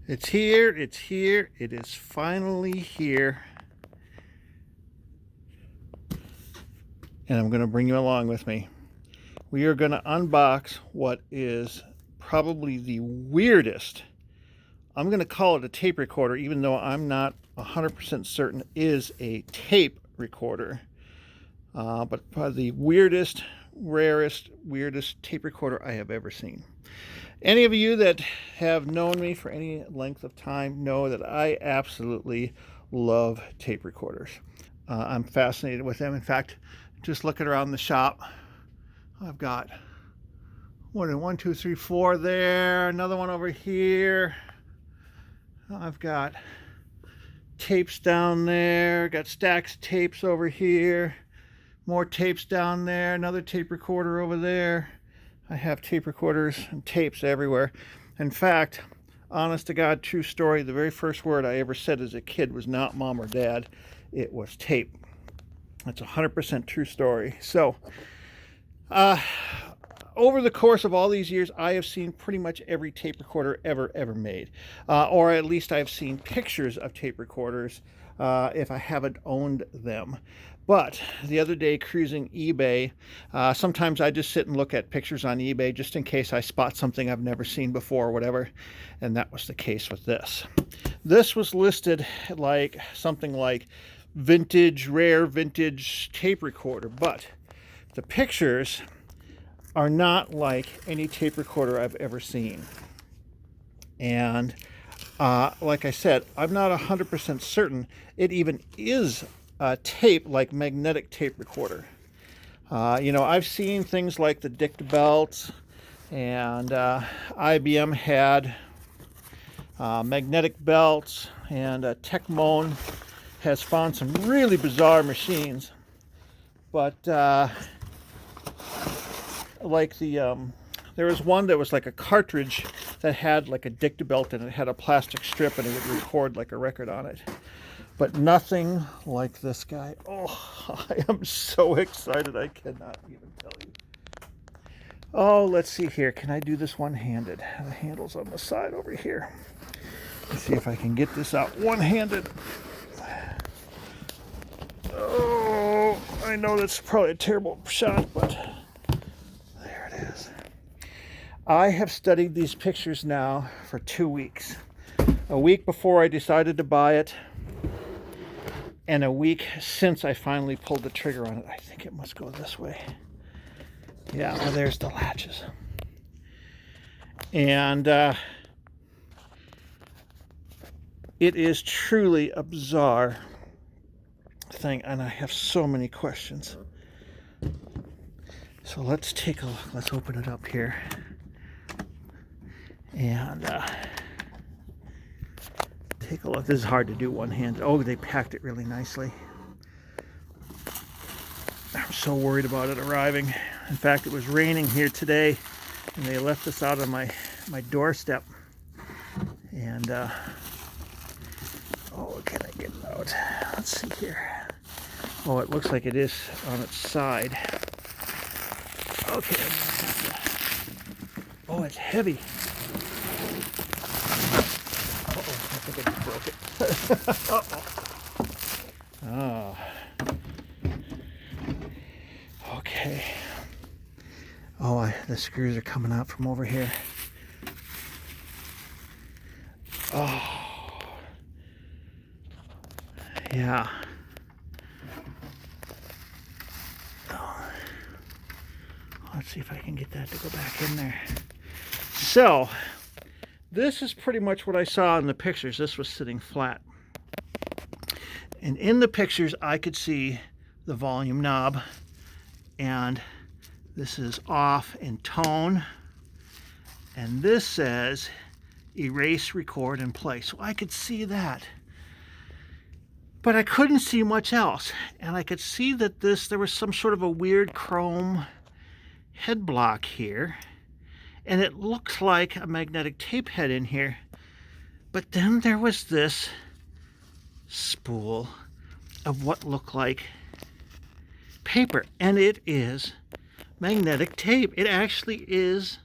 It's here, it's here, it is finally here. And I'm going to bring you along with me. We are going to unbox what is probably the weirdest, I'm going to call it a tape recorder, even though I'm not 100% certain it is a tape recorder. But probably the weirdest, rarest, weirdest tape recorder I have ever seen. Any of you that have known me for any length of time know that I absolutely love tape recorders. I'm fascinated with them. In fact, just looking around the shop, I've got one, two, three, four there, another one over here. I've got tapes down there, got stacks of tapes over here, more tapes down there, another tape recorder over there. I have tape recorders and tapes everywhere. In fact, honest to God, true story, the very first word I ever said as a kid was not mom or dad, it was tape. That's 100% true story. So, over the course of all these years, I have seen pretty much every tape recorder ever made. Or at least I've seen pictures of tape recorders if I haven't owned them. But the other day, cruising eBay, sometimes I just sit and look at pictures on eBay just in case I spot something I've never seen before or whatever. And that was the case with this. This was listed like something like vintage, rare vintage tape recorder. But the pictures are not like any tape recorder I've ever seen. And like I said, I'm not 100% certain it even is a tape, like magnetic tape recorder. I've seen things like the Dictaphone and IBM had magnetic belts, and Techmoan has found some really bizarre machines. But like there was one that was like a cartridge that had like a Dictaphone and it had a plastic strip and it would record like a record on it. But nothing like this guy. Oh, I am so excited. I cannot even tell you. Oh, let's see here. Can I do this one-handed? The handle's on the side over here. Let's see if I can get this out one-handed. Oh, I know that's probably a terrible shot, but there it is. I have studied these pictures now for 2 weeks. A week before I decided to buy it, and a week since I finally pulled the trigger on it. I think it must go this way. Yeah, well, there's the latches. And it is truly a bizarre thing, and I have so many questions. So let's take a look. Let's open it up here. And take a look. This is hard to do one-handed. Oh, they packed it really nicely. I'm so worried about it arriving. In fact, it was raining here today, and they left this out on my doorstep. And, oh, can I get it out? Let's see here. Oh, it looks like it is on its side. Okay. Oh, it's heavy. I think I just broke it. Oh. Okay. Oh, the screws are coming out from over here. Oh. Yeah. Oh. Let's see if I can get that to go back in there. So, this is pretty much what I saw in the pictures. This was sitting flat. And in the pictures, I could see the volume knob. And this is off in tone. And this says erase, record, and play. So I could see that. But I couldn't see much else. And I could see that there was some sort of a weird chrome head block here. And it looks like a magnetic tape head in here. But then there was this spool of what looked like paper. And it is magnetic tape. It actually is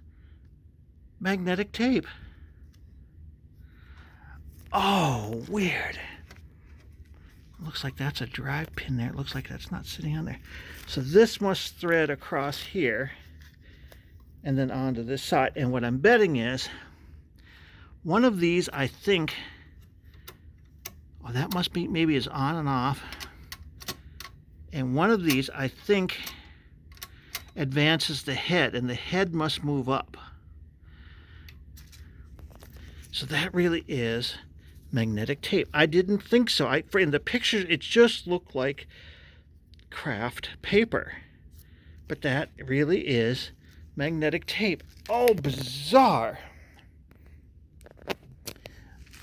magnetic tape. Oh, weird. Looks like that's a drive pin there. It looks like that's not sitting on there. So this must thread across here and then onto this side. And what I'm betting is one of these, I think, oh, that must be maybe is on and off. And one of these, I think, advances the head, and the head must move up. So that really is magnetic tape. I didn't think so. In the pictures, it just looked like craft paper. But that really is magnetic tape. Oh, bizarre.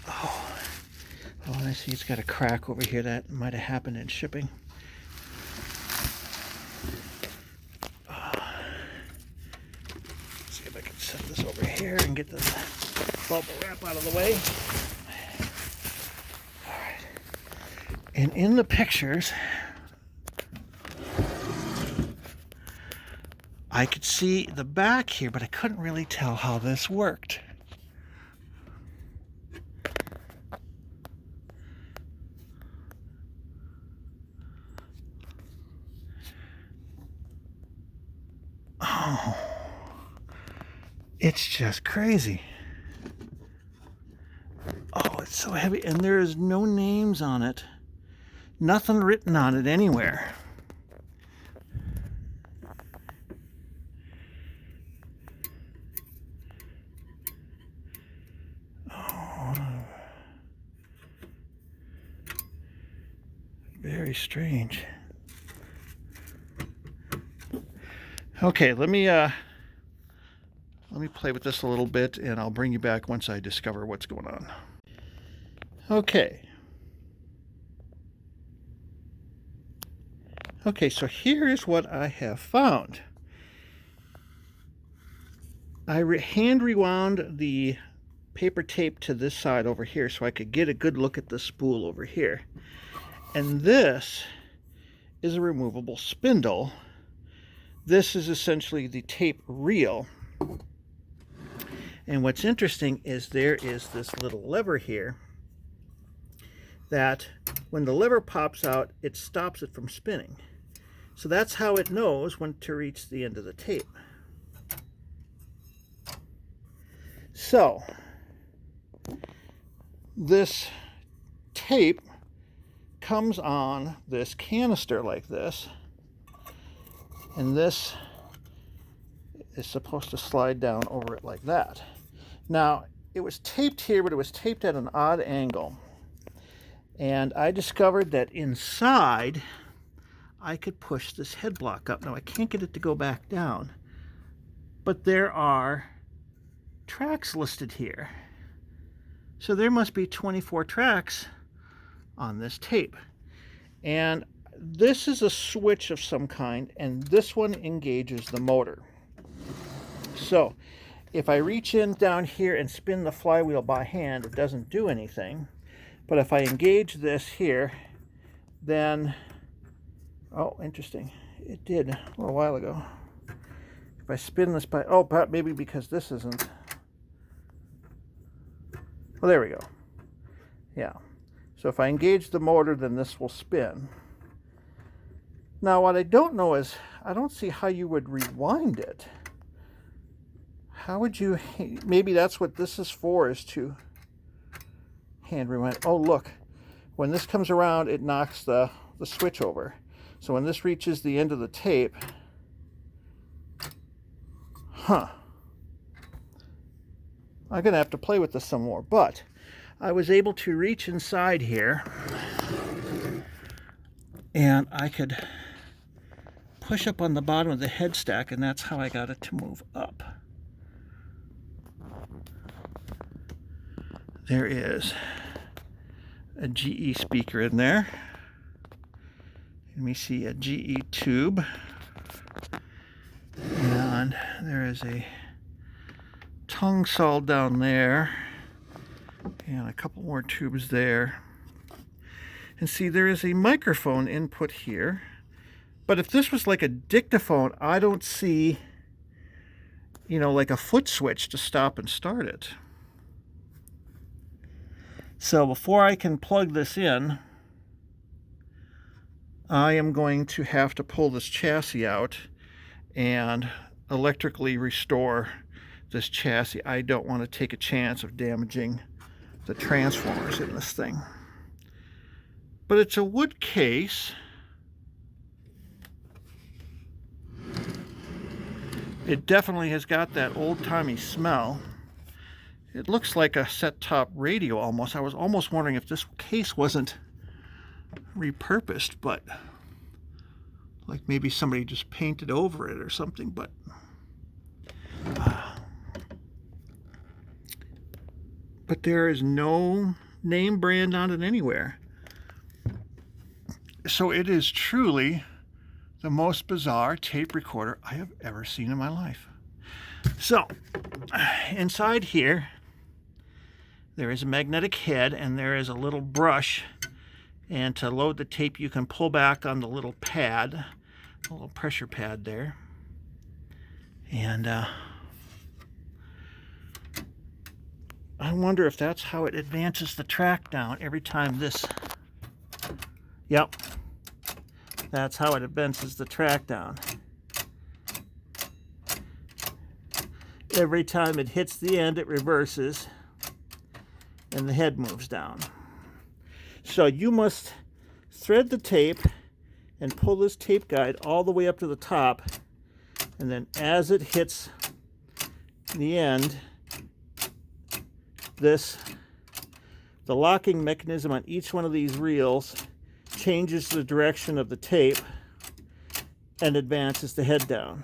Oh, I see it's got a crack over here. That might have happened in shipping. Let's see if I can set this over here and get this bubble wrap out of the way. All right. And in the pictures, I could see the back here, but I couldn't really tell how this worked. Oh, it's just crazy. Oh, it's so heavy, and there is no names on it. Nothing written on it anywhere. Oh, very strange. Okay, let me play with this a little bit, and I'll bring you back once I discover what's going on. Okay. Okay, so here's what I have found. I hand rewound the paper tape to this side over here so I could get a good look at the spool over here. And this is a removable spindle. This is essentially the tape reel. And what's interesting is there is this little lever here that when the lever pops out, it stops it from spinning. So that's how it knows when to reach the end of the tape. So this tape comes on this canister like this, and this is supposed to slide down over it like that. Now, it was taped here, but it was taped at an odd angle. And I discovered that inside, I could push this head block up. Now, I can't get it to go back down, but there are tracks listed here. So there must be 24 tracks on this tape. And this is a switch of some kind, and this one engages the motor. So if I reach in down here and spin the flywheel by hand, it doesn't do anything. But if I engage this here, then, oh, interesting, it did a little while ago. If I spin this by, oh, maybe because this isn't, well, there we go. Yeah. So if I engage the motor, then this will spin. Now, what I don't know is, I don't see how you would rewind it. How would you, maybe that's what this is for, is to hand rewind. Oh, look, when this comes around, it knocks the switch over. So when this reaches the end of the tape, I'm gonna have to play with this some more, but I was able to reach inside here, and I could push up on the bottom of the head stack, and that's how I got it to move up. There is a GE speaker in there. Let me see a GE tube. And there is a tongue saw down there. And a couple more tubes there. And see, there is a microphone input here. But if this was like a dictaphone, I don't see, like a foot switch to stop and start it. So before I can plug this in, I am going to have to pull this chassis out and electrically restore this chassis. I don't want to take a chance of damaging the transformers in this thing. But it's a wood case. It definitely has got that old-timey smell. It looks like a set-top radio almost. I was almost wondering if this case wasn't repurposed, but like maybe somebody just painted over it or something, but there is no name brand on it anywhere. So it is truly the most bizarre tape recorder I have ever seen in my life. So inside here there is a magnetic head and there is a little brush, and to load the tape you can pull back on the little pad, a little pressure pad there, and I wonder if that's how it advances the track down every time this, yep, that's how it advances the track down. Every time it hits the end, it reverses and the head moves down. So you must thread the tape and pull this tape guide all the way up to the top, and then as it hits the end, the locking mechanism on each one of these reels changes the direction of the tape and advances the head down.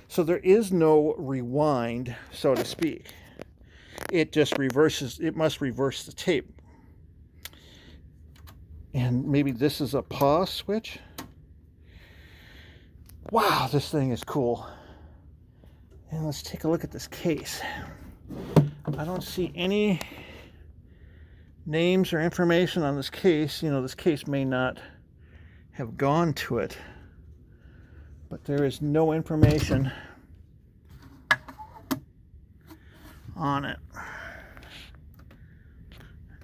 So there is no rewind, so to speak. It just reverses, it must reverse the tape. And maybe this is a pause switch. Wow, this thing is cool. And let's take a look at this case. I don't see any names or information on this case. You know, this case may not have gone to it, but there is no information on it.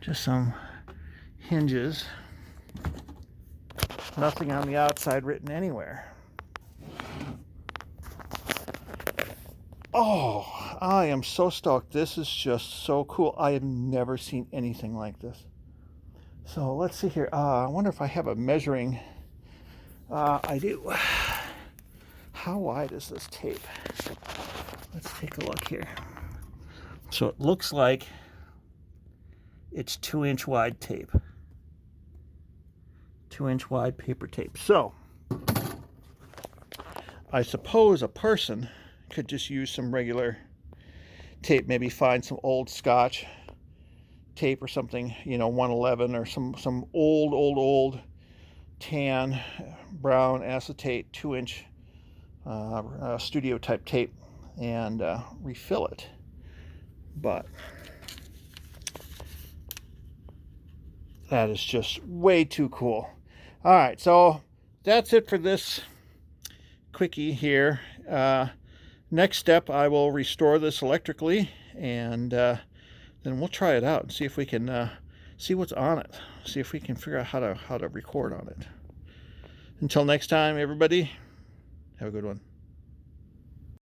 Just some hinges. Nothing on the outside written anywhere. Oh, I am so stoked. This is just so cool. I have never seen anything like this. So let's see here. I wonder if I have a measuring. I do. How wide is this tape? Let's take a look here. So it looks like it's 2-inch wide tape. 2-inch wide paper tape. So I suppose a person could just use some regular tape, maybe find some old Scotch tape or something, you know, 111 or some old tan brown acetate 2-inch studio type tape and refill it. But that is just way too cool. All right, so that's it for this quickie here. Next step, I will restore this electrically, and then we'll try it out and see if we can see what's on it. See if we can figure out how to record on it. Until next time, everybody, have a good one.